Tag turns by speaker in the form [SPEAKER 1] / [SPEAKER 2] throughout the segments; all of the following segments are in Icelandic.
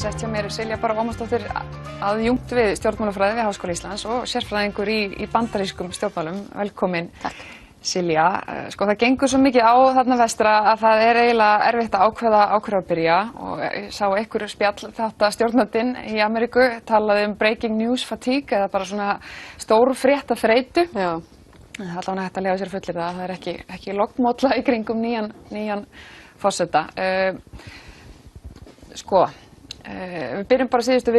[SPEAKER 1] sest hjá mér Silja Bára Ómarsdóttir, aðjúnkt við stjórnmálafræði við Háskóla Íslands og sérfræðingur í bandarískum stjórnmálum. Velkomin.
[SPEAKER 2] Takk.
[SPEAKER 1] Silja, sko það gengur svo mikið á þarna vestra að það eiginlega erfitt að ákveða að byrja og ég sá einhver spjall þetta stjórnandinn í Ameríku talaði breaking news fatigue eða bara svona stór fréttaþreytu.
[SPEAKER 2] Já.
[SPEAKER 1] Það er allavega hægt að lega sér fullir það er ekki lognmólla í kringum nýjan forseta. Við byrjum bara síðustu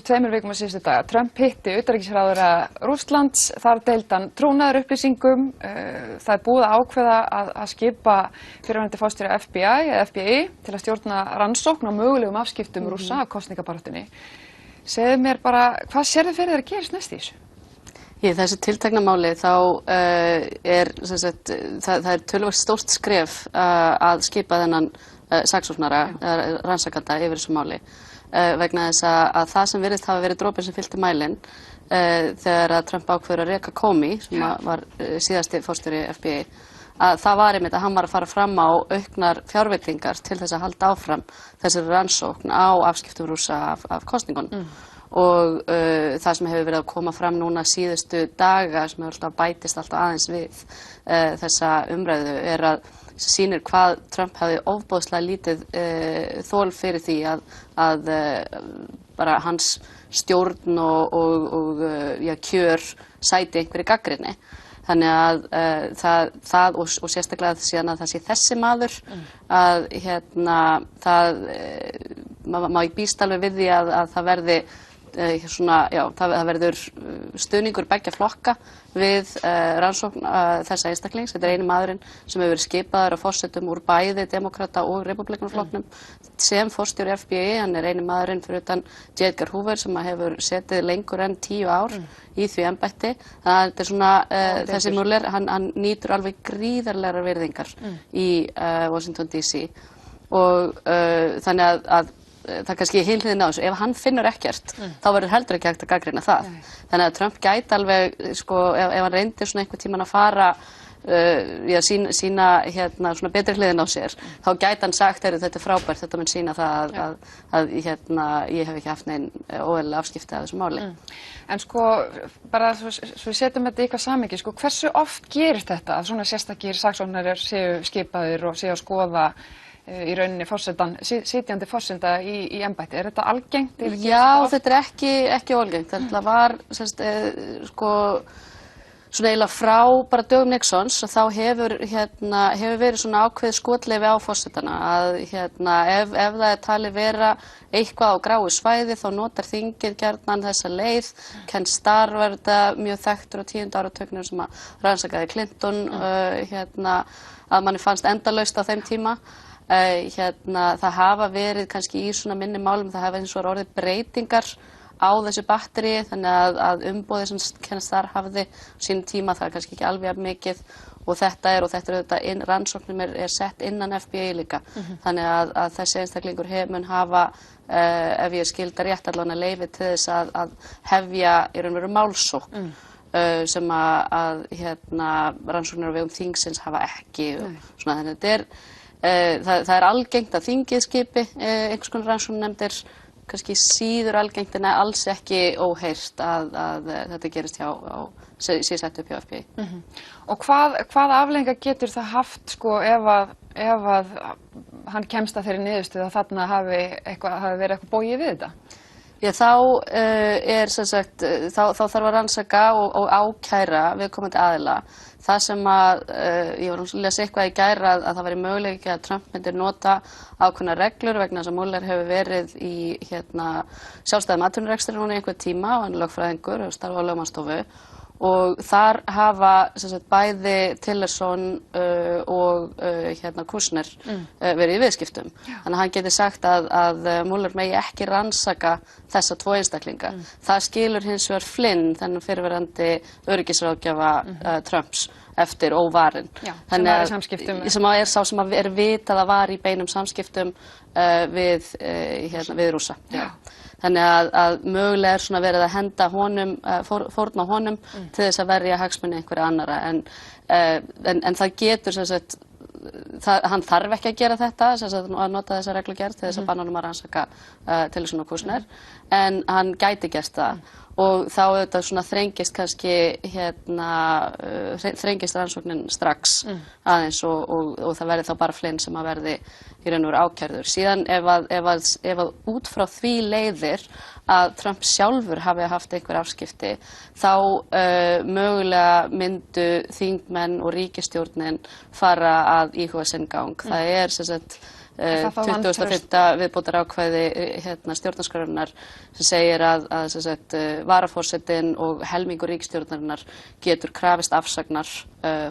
[SPEAKER 1] tveimur vikum og síðustu daga. Trump hitti utanríkisráðherra Rússlands, þar deildi hann trúnaðarupplýsingum. Það er búið að ákveða að skipa fyrrverandi forstjóra FBI til að stjórna rannsókn á mögulegum afskiptum Rússa af kosningabaráttunni. Segðu mér bara, hvað sérðu fyrir þér að gerist næst í þessu?
[SPEAKER 2] Í þessu tiltekna máli þá það er töluvert stórt skref að skipa þennan saksóknara, rannsakanda yfir þessu máli vegna þess að það sem virðist hafa verið dropinn sem fyllti mælinn þegar að Trump ákveður að reka Comey sem var síðasti forstjóri FBI að það var einmitt að hann var að fara fram á auknar fjárveitingar til þess að halda áfram þessari rannsókn á afskiptum Rússa af kosningunum og það sem hefur verið að koma fram núna síðustu daga sem hefur alltaf bætist alltaf aðeins við þessa umræðu er að sýnir hvað Trump hafði ofboðslega lítið þol fyrir því að bara hans stjórn og kjör sæti einhverju gagnrýni. Þannig að það og sérstaklega síðan að það sé þessi maður að maður býst alveg við því að það verði það verður stuðningur beggja flokka við rannsókn þessa einstaklings. Þetta er eini maðurinn sem hefur verið skipaður af forsetum úr bæði demokrata og republikanaflokknum sem forstjóri FBI. Hann er eini maðurinn fyrir utan J. Edgar Hoover sem hefur setið lengur en 10 ár í því embætti. Það er svona, þessi Mueller, hann nýtur alveg gríðarlegar virðingar í Washington DC og þannig að það kannski hinliðin á þessu, ef hann finnur ekkert þá verður heldur ekki hægt að gagnrýna það. Þannig að Trump gæti alveg, sko, ef hann reyndi svona einhvern tímann að fara sína svona betri hliðin á sér, þá gæti hann sagt, þetta er frábært, þetta mun sýna það að ég hef ekki haft nein óeðlileg afskipti af þessu máli.
[SPEAKER 1] En sko, bara svo við setjum þetta í eitthvað samhengi, sko, hversu oft gerist þetta að svona sérstakir saksóknarar séu skipaðir og séu að skoða í rauninni sitjandi forseta í embætti? Er þetta algengt?
[SPEAKER 2] Já, þetta er ekki algengt. Þetta var svona eiginlega frá bara dögum Nixons og þá hefur verið svona ákveðið skotleyfi á forsetana að ef það er talið vera eitthvað á gráu svæði þá notar þingið gjarnan þessa leið. Ken Starr var þetta mjög þekktur á 10. áratugnum sem að rannsakaði Clinton að manni fannst endalaust á þeim tíma. Það hafa verið kannski í svona minni málum, það hafa eins og orðið breytingar á þessu batteríi þannig að umboðið sem Ken Starr hafði sínum tíma það er kannski ekki alveg jafn mikið og þetta er auðvitað rannsóknum er sett innan FBI líka. Þannig að þessi einstaklingur mun hafa, ef ég skilda rétt allavega leyfi til þess að hefja í raun og veru málsókn sem að rannsóknir á vegum þingsins hafa ekki. Svona, þannig að það er algengt að þingið skipi einhvers konar rannsóknarnefndir, kannski síður algengt en alls ekki óheyrt að þetta gerist sé sett upp hjá FBI.
[SPEAKER 1] Og hvaða afleiðingar getur það haft sko ef að hann kemst að þeirri niðurstöðu að þarna hafi verið eitthvað bogið við þetta?
[SPEAKER 2] Já, þá þarf að rannsaka og ákæra viðkomandi aðila. Það sem ég var að lesa eitthvað í gær að það væri möguleiki að Trump myndir nota ákveðnar reglur vegna þess að Mueller hefur verið í sjálfstæðum atvinnurekstri núna í einhvern tíma og hann er lögfræðingur og starfa á lögmannsstofu og þar hafa bæði Tillerson og Kushner verið í viðskiptum. Þannig að hann geti sagt að Mueller megi ekki rannsaka þessa 2 einstaklinga. Það skilur hins vegar Flynn, þennan fyrrverandi öryggisráðgjafa Trumps eftir óvarinn.
[SPEAKER 1] Sem var í samskiptum.
[SPEAKER 2] Sem er sá sem er vitað að var í beinum samskiptum við Rússa. Þannig að mögulega er svona verið að henda honum, fórna honum til þess að verja hagsmuni einhverja annara en það getur sem sagt hann þarf ekki að gera þetta, að nota þessa reglugerð til þess að banna honum að rannsaka Tillerson og Kushner, en hann gæti gert það. Og þá auðvitað svona þrengist kannski þrengist rannsóknin strax aðeins og það verði þá bara Flynn sem að verði í raun og veru ákærður. Síðan ef að út frá því leiðir að Trump sjálfur hafi haft einhver afskipti, þá mögulega myndu þingmenn og ríkisstjórnin fara að íhuga sinn gang. Það er sem sagt 25. viðbótarákvæði stjórnarskrárinnar sem segir að varaforsetinn og helmingur ríkisstjórnarinnar getur krafist afsagnar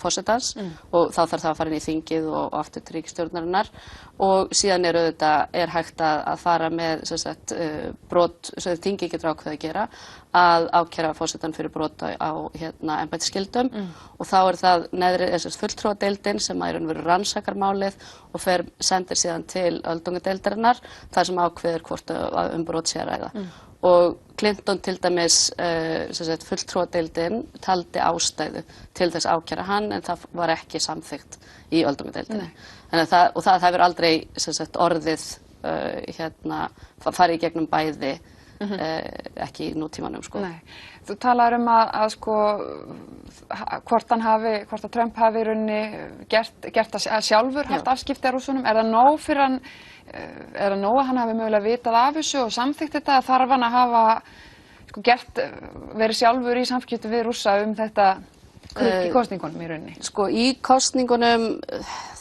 [SPEAKER 2] forsetans og þá þarf það að fara inn í þingið og aftur til ríkisstjórnarinnar og síðan er hægt að fara með brot, þingið getur ákveðið að gera að ákæra forsetann fyrir brot á embættisskyldum og þá er það neðri fulltrúadeildin sem að í raun og veru rannsakar málið og sendir síðan til öldungadeildarinnar þar sem ákveður hvort brot sé að ræða. Og Clinton til dæmis fulltrúadeildin taldi ástæðu til þess að ákæra hann en það var ekki samþykkt í öldungadeildinni. Og það hefur aldrei orðið farið í gegnum bæði ekki í nútímanum sko.
[SPEAKER 1] Nei. Þú talar hvort að Trump hafi í rauninni gert það sjálfur, haft afskipti af Rússunum. Er það nóg fyrir hann, er það nóg að hann hafi mögulega vitað af þessu og samþykkt þetta? Þarf hann að hafa verið sjálfur í samskipti við Rússa þetta í kosningunum í rauninni?
[SPEAKER 2] Sko í kosningunum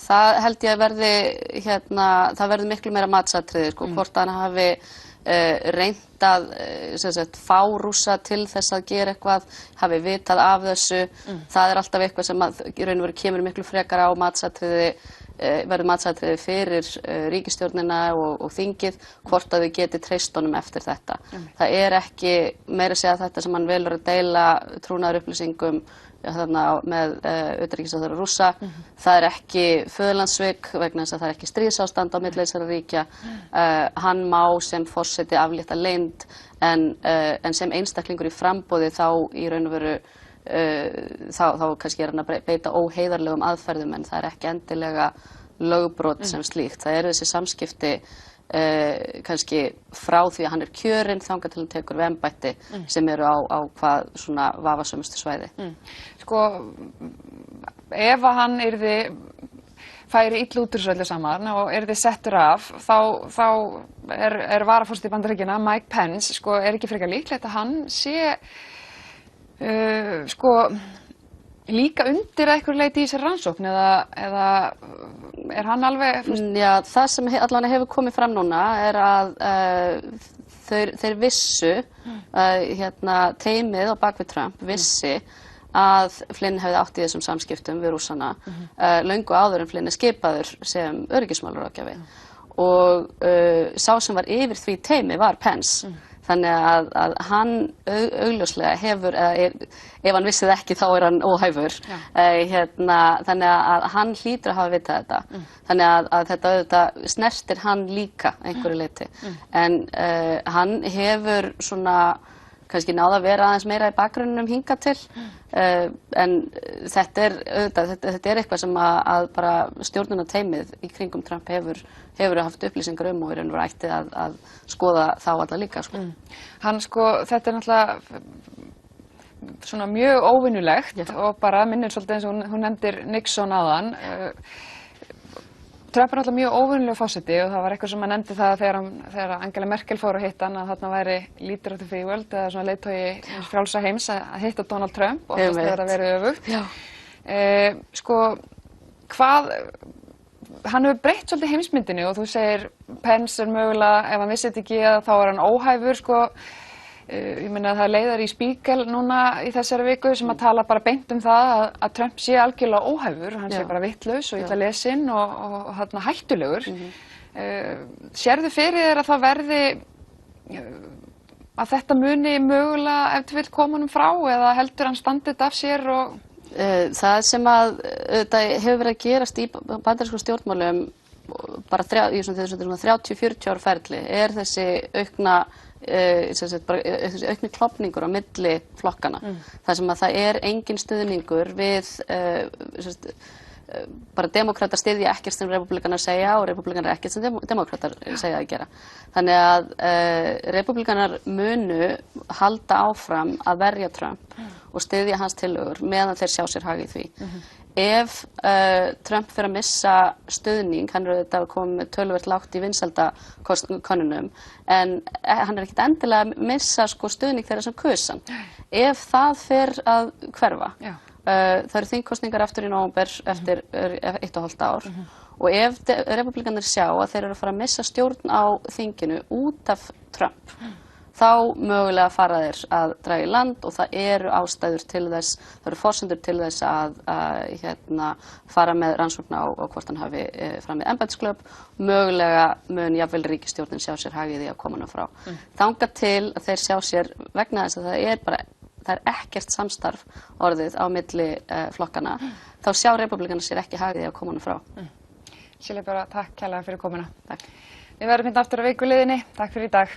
[SPEAKER 2] það held ég að það verði miklu meira matsatriði sko, hvort hann hafi reynt að fá Rússa til þess að gera eitthvað, hafi vitað af þessu, það er alltaf eitthvað sem að í raun og veru kemur miklu frekar á matsatriði, verður matsatriði fyrir ríkisstjórnina og þingið, hvort að þau geti treyst honum eftir þetta. Það er ekki meira að segja þetta sem hann velur að deila trúnaðarupplýsingum með utanríkisráðherra Rússa. Það er ekki föðurlandssvik vegna þess að það er ekki stríðsástand á milli þessara ríkja. Hann má sem forseti aflétta leynd en sem einstaklingur í framboði þá í raun og veru þá kannski er hann að beita óheiðarlegum aðferðum en það er ekki endilega lögbrot sem slíkt. Það eru þessi samskipti kannski frá því að hann er kjörinn þangað til hann tekur við embætti sem eru á hvað svona vafasömustu svæði.
[SPEAKER 1] Sko, ef að hann færi illa út úr þessu öllu saman og yrði settur af, þá er varaforseti Bandaríkjanna, Mike Pence, sko, er ekki frekar líklegt að hann sé líka undir að einhverju leyti í þessari rannsókn eða er hann alveg...
[SPEAKER 2] Já, það sem allavega hefur komið fram núna er að þeir vissu, teymið á bak við Trump vissi að Flynn hefði átt í þessum samskiptum við Rússana löngu áður en Flynn er skipaður sem öryggismálaráðgjafi og sá sem var yfir því teymi var Pence. Þannig að hann augljóslega hefur, ef hann vissi það ekki þá er hann óhæfur, þannig að hann hlýtur að hafa vitað þetta. Þannig að þetta snertir hann líka einhverju leyti. En hann hefur svona kannski náð að vera aðeins meira í bakgrunninum hingað til, en þetta er eitthvað sem að bara stjórnunarteymið í kringum Trump hefur haft upplýsingar og í raun og veru ætti að skoða þá alla líka. Sko.
[SPEAKER 1] Hann þetta er náttúrulega svona mjög óvinnulegt og bara minnir svolítið eins og hún nefndir Nixon áðan. Trump er náttúrulega mjög óvinnulegur forseti og það var eitthvað sem hann nefndi það þegar Angela Merkel fór að hitta hann að þarna væri leader of the free world eða svona leiðtogi frjálsa heims að hitta Donald Trump og oftast þegar það verið öfugt. Sko, hann hefur breytt svolítið heimsmyndinni og þú segir Pence er mögulega, ef hann vissi þetta ekki þá er hann óhæfur, sko. Ég meina það leiðar í Spiegel núna í þessari viku sem að tala bara beint það að Trump sé algjörlega óhæfur, hann sé bara vitlaus og illa lesinn og hættulegur. Sérðu fyrir þér að það verði, að þetta muni mögulega ef þú vill koma honum frá eða heldur hann standið af sér og...
[SPEAKER 2] Það sem þetta hefur verið að gerast í bandarískum stjórnmálum bara í 30-40 ára ferli er þessi aukni klofningur á milli flokkana þar sem að það er engin stuðningur við bara demókratar styðja ekkert sem repúblikanar segja og repúblikanar ekkert sem demókratar segja að gera. Þannig að repúblikanar munu halda áfram að verja Trump og styðja hans tillögur meðan þeir sjá sér hag í því. Ef Trump fyrir að missa stuðning, hann auðvitað komið með töluvert lágt í vinsældakönnunum, en hann ekkert endilega að missa sko stuðning þeirra sem kusan. Ef það fer að hverfa, það eru þingkosningar aftur í nóvember eftir 1,5 ár og ef repúblikanir sjá að þeir eru að fara að missa stjórn á þinginu út af Trump, þá mögulega fara þeir að draga í land og það eru ástæður til þess, það eru forsendur til þess að fara með rannsókn á hvort hann hafi framið embættisklöp, mögulega mun jafnvel ríkisstjórnin sjá sér hag í því að koma hann frá. Þangað til að þeir sjá sér vegna þess að það er ekkert samstarf orðið á milli flokkana, þá sjá repúblikanar sér ekki hag í því að koma hann frá.
[SPEAKER 1] Silja Bára, takk kærlega fyrir komuna.
[SPEAKER 2] Takk.
[SPEAKER 1] Við verðum hérna aftur á vikuleiðinni. Takk fyrir í dag.